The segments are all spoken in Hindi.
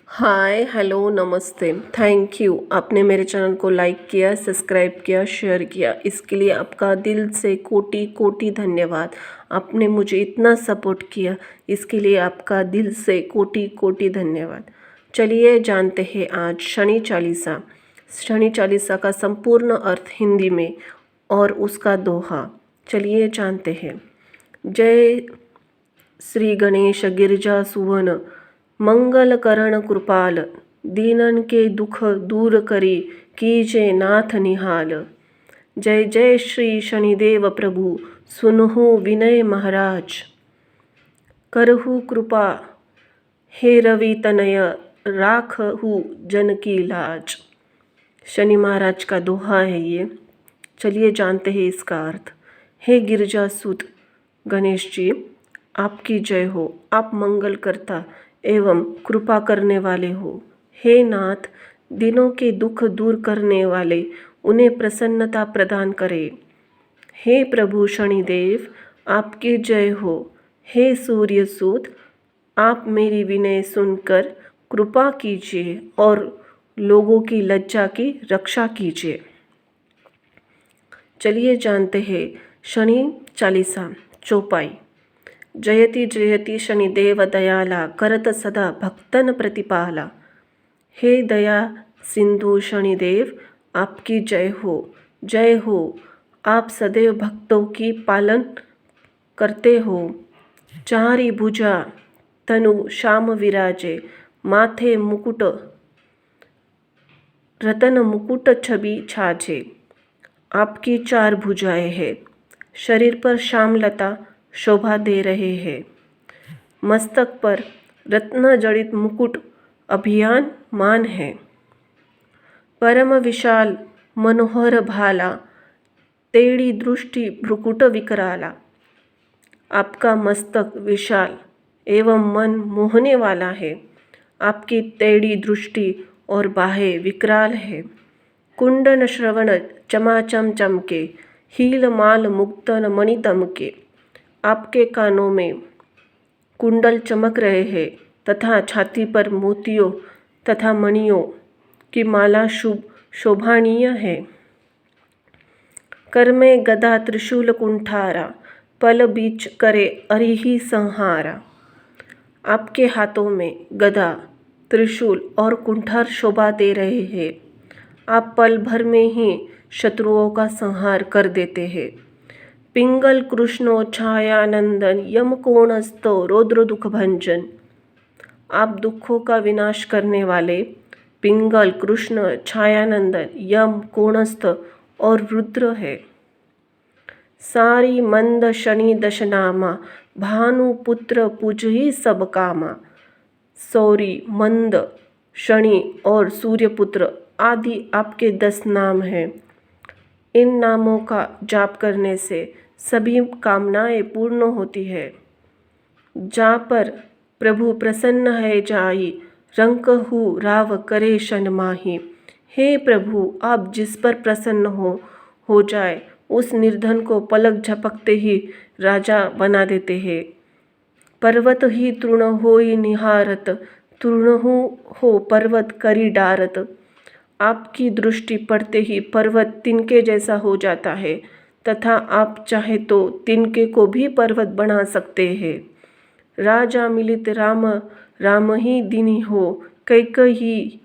हाय हेलो नमस्ते। थैंक यू, आपने मेरे चैनल को लाइक किया, सब्सक्राइब किया, शेयर किया। इसके लिए आपका दिल से कोटि कोटि धन्यवाद। आपने मुझे इतना सपोर्ट किया, इसके लिए आपका दिल से कोटि कोटि धन्यवाद। चलिए जानते हैं आज शनि चालीसा। शनि चालीसा का संपूर्ण अर्थ हिंदी में और उसका दोहा। चलिए जानते हैं। जय श्री गणेश गिरजा सुवन, मंगल करण कृपाल, दीनन के दुख दूर करी, कीजे नाथ निहाल। जय जय श्री शनिदेव प्रभु, सुनहु विनय महाराज, करहु कृपा हे रवि तनय, राखहु जन की लाज। शनि महाराज का दोहा है ये। चलिए जानते हैं इसका अर्थ। हे गिरजासुत गणेश जी, आपकी जय हो। आप मंगल करता एवं कृपा करने वाले हो। हे नाथ, दिनों के दुख दूर करने वाले, उन्हें प्रसन्नता प्रदान करे। हे प्रभु शनिदेव, आपकी जय हो। हे सूर्यसूत, आप मेरी विनय सुनकर कृपा कीजिए और लोगों की लज्जा की रक्षा कीजिए। चलिए जानते हैं शनि चालीसा चौपाई। जयति जयति शनिदेव दयाला, करत सदा भक्तन प्रतिपाला। हे दया सिंधु शनिदेव, आपकी जय हो, जय हो। आप सदैव भक्तों की पालन करते हो। चारि भुजा तनु श्याम विराजे, माथे मुकुट रतन मुकुट छवि छाजे। आपकी चार भुजाएं हैं, शरीर पर श्यामलता शोभा दे रहे हैं। मस्तक पर रत्न जड़ित मुकुट अभियान मान है। परम विशाल मनोहर भाला, तेड़ी दृष्टि भ्रुकुट विकराला। आपका मस्तक विशाल एवं मन मोहने वाला है। आपकी तेड़ी दृष्टि और बाहें विकराल है। कुंडन श्रवण चमाचम चमके, हील माल मुक्तन मणि दमके। आपके कानों में कुंडल चमक रहे हैं तथा छाती पर मोतियों तथा मणियों की माला शुभ शोभानीय है। कर में गदा त्रिशूल कुंठारा, पल बीच करे अरिही संहारा। आपके हाथों में गदा त्रिशूल और कुंठार शोभा दे रहे हैं। आप पल भर में ही शत्रुओं का संहार कर देते हैं। पिंगल कृष्णो छायानंदन, यम कोणस्थो रौद्र दुख भंजन। आप दुखों का विनाश करने वाले पिंगल कृष्ण छायानंदन यम कोणस्थ और रुद्र है। सारी मंद शनि दशनामा, भानु पुत्र पूजही सब कामा। सौरी, मंद, शनि और सूर्यपुत्र आदि आपके 10 नाम हैं। इन नामों का जाप करने से सभी कामनाएं पूर्ण होती है। जा पर प्रभु प्रसन्न है जाई, रंकहु राव करे शन माही। हे प्रभु, आप जिस पर प्रसन्न हो जाए उस निर्धन को पलक झपकते ही राजा बना देते हैं। पर्वत ही तृण होई निहारत, तृणहु हो पर्वत करी डारत। आपकी दृष्टि पड़ते ही पर्वत तिनके जैसा हो जाता है तथा आप चाहे तो तिनके को भी पर्वत बना सकते हैं। राजा मिलित राम, राम ही दीनी हो, कैकेयी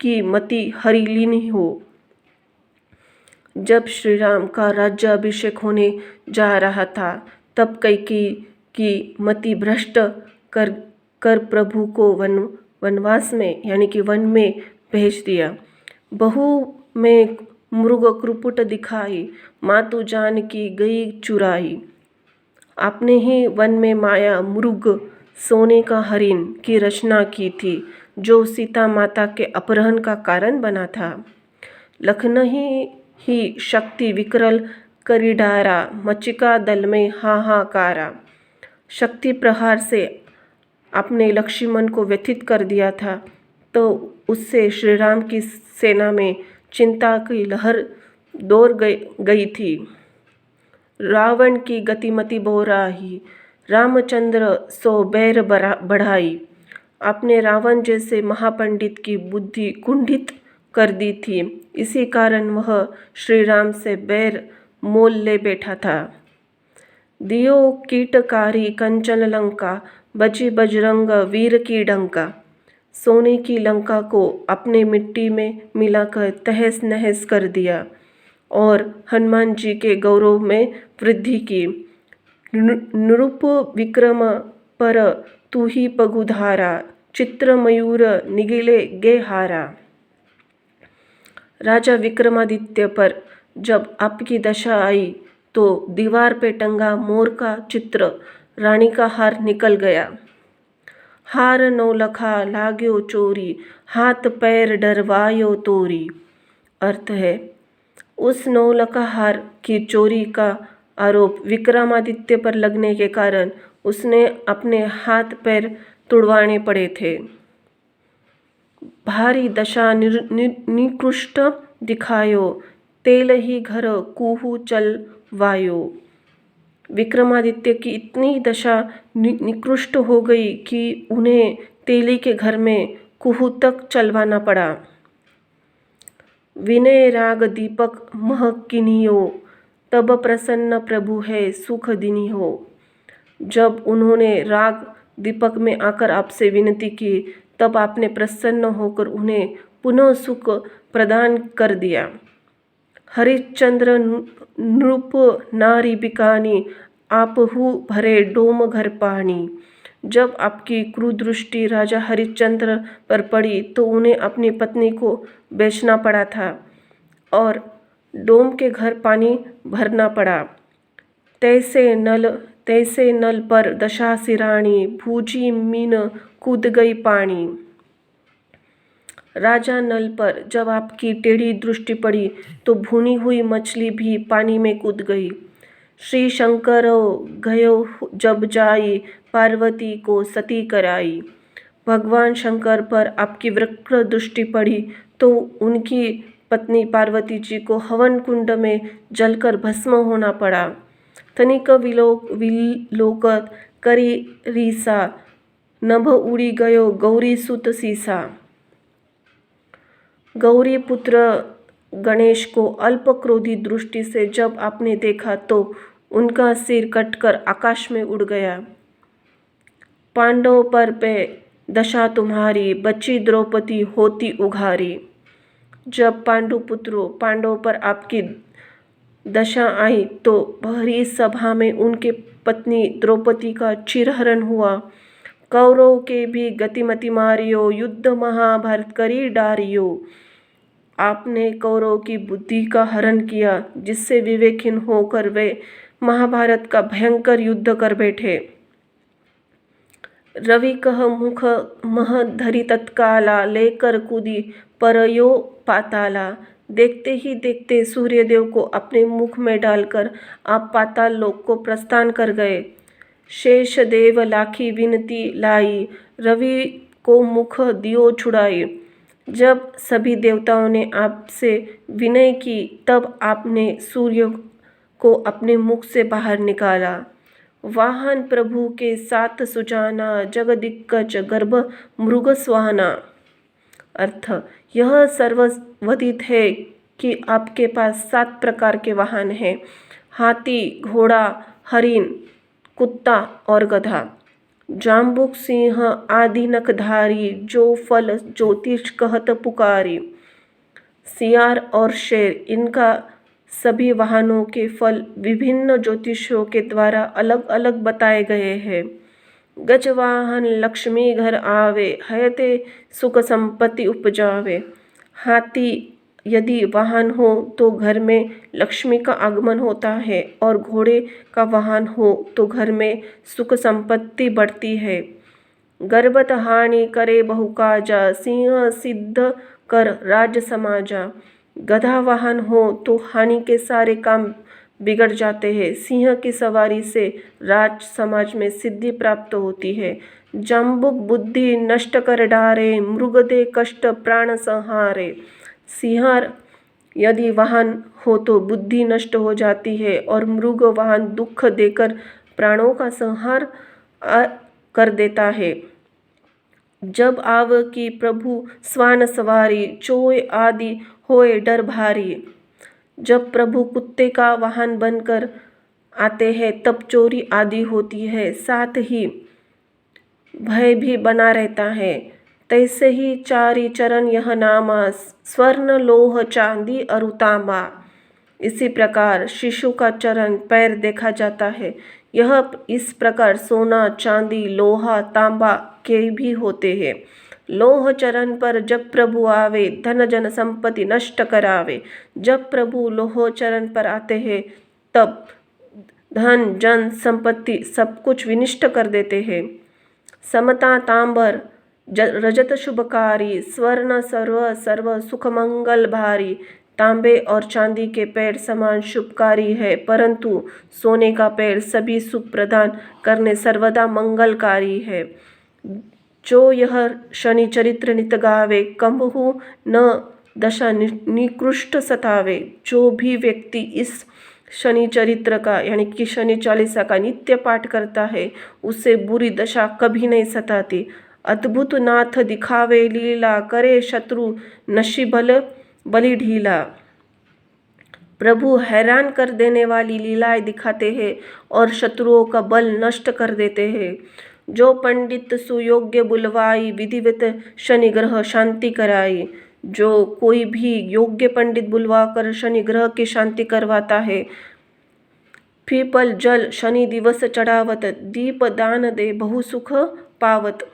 की मति हरि लीनी हो। जब श्री राम का राज्याभिषेक होने जा रहा था तब कैकेयी की मति भ्रष्ट कर प्रभु को वनवास में यानी कि वन में भेज दिया। बहू में मृग कृपुट दिखाई, मातु जानकी गई चुराई। आपने ही वन में माया मृग सोने का हरिण की रचना की थी जो सीता माता के अपहरण का कारण बना था। लखन ही शक्ति विकरल करी डारा, मचिका दल में हाहाकारा। शक्ति प्रहार से आपने लक्ष्मण को व्यथित कर दिया था तो उससे श्री राम की सेना में चिंता की लहर दौड़ गई थी। रावण की गतिमति बोराही, रामचंद्र सो बैर बढ़ाई। आपने रावण जैसे महापंडित की बुद्धि कुंठित कर दी थी। इसी कारण वह श्री राम से बैर मोल ले बैठा था। दियो कीटकारी कंचन लंका, बची बजरंग वीर की डंका। सोने की लंका को अपने मिट्टी में मिलाकर तहस नहस कर दिया और हनुमान जी के गौरव में वृद्धि की। नृप विक्रम पर तू ही पगुधारा, चित्र मयूर निगिले गे हारा। राजा विक्रमादित्य पर जब आपकी दशा आई तो दीवार पे टंगा मोर का चित्र रानी का हार निकल गया। हार नौलखा लाग्यो चोरी, हाथ पैर डरवायो तोरी। अर्थ है, उस नौलखा हार की चोरी का आरोप विक्रमादित्य पर लगने के कारण उसने अपने हाथ पैर तुड़वाने पड़े थे। भारी दशा निकृष्ट दिखायो, तेल ही घर कुहू चल वायो। विक्रमादित्य की इतनी दशा निकृष्ट हो गई कि उन्हें तेली के घर में कुहू तक चलवाना पड़ा। विनय राग दीपक महक किनियो, तब प्रसन्न प्रभु है सुख दिनी हो। जब उन्होंने राग दीपक में आकर आपसे विनती की तब आपने प्रसन्न होकर उन्हें पुनः सुख प्रदान कर दिया। हरिश्चंद्र नृप नारी बिकानी, आपहु भरे डोम घर पानी। जब आपकी क्रूरदृष्टि राजा हरिश्चंद्र पर पड़ी तो उन्हें अपनी पत्नी को बेचना पड़ा था और डोम के घर पानी भरना पड़ा। तैसे नल पर दशा सिरानी, भूजी मीन कूद गई पानी। राजा नल पर जब आपकी टेढ़ी दृष्टि पड़ी तो भुनी हुई मछली भी पानी में कूद गई। श्री शंकर गयो जब जाई, पार्वती को सती कराई। भगवान शंकर पर आपकी वक्र दृष्टि पड़ी तो उनकी पत्नी पार्वती जी को हवन कुंड में जलकर भस्म होना पड़ा। तनिक विलोकत करी रीसा, नभ उड़ी गयो गौरी सुत सीसा। गौरी पुत्र गणेश को अल्प क्रोधी दृष्टि से जब आपने देखा तो उनका सिर कटकर आकाश में उड़ गया। पांडव पर पे दशा तुम्हारी, बची द्रौपदी होती उघारी। जब पांडव पर आपकी दशा आई तो भरी सभा में उनके पत्नी द्रौपदी का चिरहरण हुआ। कौरव के भी गतिमति मारियो, युद्ध महाभारत करी डारियो। आपने कौरव की बुद्धि का हरण किया जिससे विवेकहीन होकर वे महाभारत का भयंकर युद्ध कर बैठे। रवि कह मुख मह धरी तत्काला, लेकर कूदी परयो पाताला। देखते ही देखते सूर्यदेव को अपने मुख में डालकर आप पाताल लोक को प्रस्थान कर गए। शेष देव लाखी विनती लाई, रवि को मुख दियो छुड़ाई। जब सभी देवताओं ने आपसे विनय की तब आपने सूर्य को अपने मुख से बाहर निकाला। वाहन प्रभु के साथ सुजाना, जगदिग्गज गर्भ मृग स्वाहना। अर्थ, यह सर्वविदित है कि आपके पास 7 प्रकार के वाहन हैं, हाथी, घोड़ा, हरिण, कुत्ता और गधा। जाम्बुक सिंह आदि नखधारी, जो फल ज्योतिष कहत पुकारी। सियार और शेर, इनका सभी वाहनों के फल विभिन्न ज्योतिषों के द्वारा अलग अलग बताए गए हैं। गजवाहन लक्ष्मी घर आवे, हयते सुख संपत्ति उपजावे। हाथी यदि वाहन हो तो घर में लक्ष्मी का आगमन होता है और घोड़े का वाहन हो तो घर में सुख संपत्ति बढ़ती है। गर्भत हानि करे बहुकाजा, सिंह सिद्ध कर राज समाजा। गधा वाहन हो तो हानि के सारे काम बिगड़ जाते हैं। सिंह की सवारी से राज समाज में सिद्धि प्राप्त होती है। जम्बुक बुद्धि नष्ट कर डारे, मृग दे कष्ट प्राण संहारे। सिंह यदि वाहन हो तो बुद्धि नष्ट हो जाती है और मृग वाहन दुख देकर प्राणों का संहार कर देता है। जब आव की प्रभु स्वान सवारी, चोय आदि होए डर भारी। जब प्रभु कुत्ते का वाहन बनकर आते हैं तब चोरी आदि होती है, साथ ही भय भी बना रहता है। तैसे ही चारि चरण यह नामा, स्वर्ण लोह चांदी अरु तांबा। इसी प्रकार शिशु का चरण पैर देखा जाता है। यह इस प्रकार सोना, चांदी, लोहा, तांबा के भी होते हैं। लोह चरण पर जब प्रभु आवे, धन जन संपत्ति नष्ट करावे। जब प्रभु लोह चरण पर आते हैं तब धन जन संपत्ति सब कुछ विनिष्ट कर देते हैं। समता तांबर रजत शुभकारी, स्वर्ण सर्व सर्व सुख मंगल भारी। तांबे और चांदी के पैर समान शुभकारी है, परंतु सोने का पैर सभी सुख प्रदान करने सर्वदा मंगलकारी है। जो यह शनि चरित्र नित गावे, कंबहु न दशा निकृष्ट सतावे। जो भी व्यक्ति इस शनि चरित्र का यानी कि शनि चालीसा का नित्य पाठ करता है उसे बुरी दशा कभी नहीं सताती। अद्भुत नाथ दिखावे लीला, करे शत्रु नशी बलि ढीला। प्रभु हैरान कर देने वाली लीलाएं दिखाते हैं और शत्रुओं का बल नष्ट कर देते हैं। जो पंडित सुयोग्य बुलवाई, विधिवत शनि ग्रह शांति कराई। जो कोई भी योग्य पंडित बुलवाकर शनि ग्रह की शांति करवाता है, पीपल जल शनि दिवस चढ़ावत, दीप दान दे बहु सुख पावत।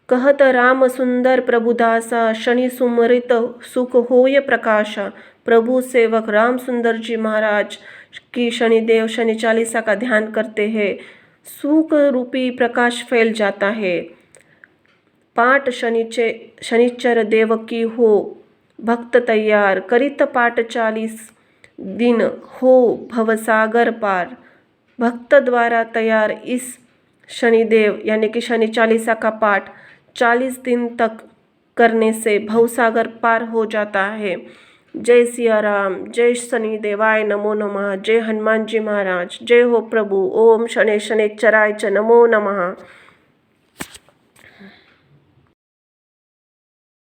कहत राम सुंदर प्रभुदासा, शनि सुमरित सुख होय प्रकाशा। प्रभु सेवक राम सुंदर जी महाराज की शनिदेव शनि चालीसा का ध्यान करते हैं, सुख रूपी प्रकाश फैल जाता है। पाठ शनिचर देव की हो भक्त तैयार, करित पाठ 40 दिन हो भवसागर पार। भक्त द्वारा तैयार इस शनिदेव यानी कि शनि चालीसा का पाठ 40 दिन तक करने से भवसागर पार हो जाता है। जय सिया राम, जय शनि देवाय नमो नमः, जय हनुमान जी महाराज, जय हो प्रभु। ओम शनि शनिश्चराय च नमो नमः।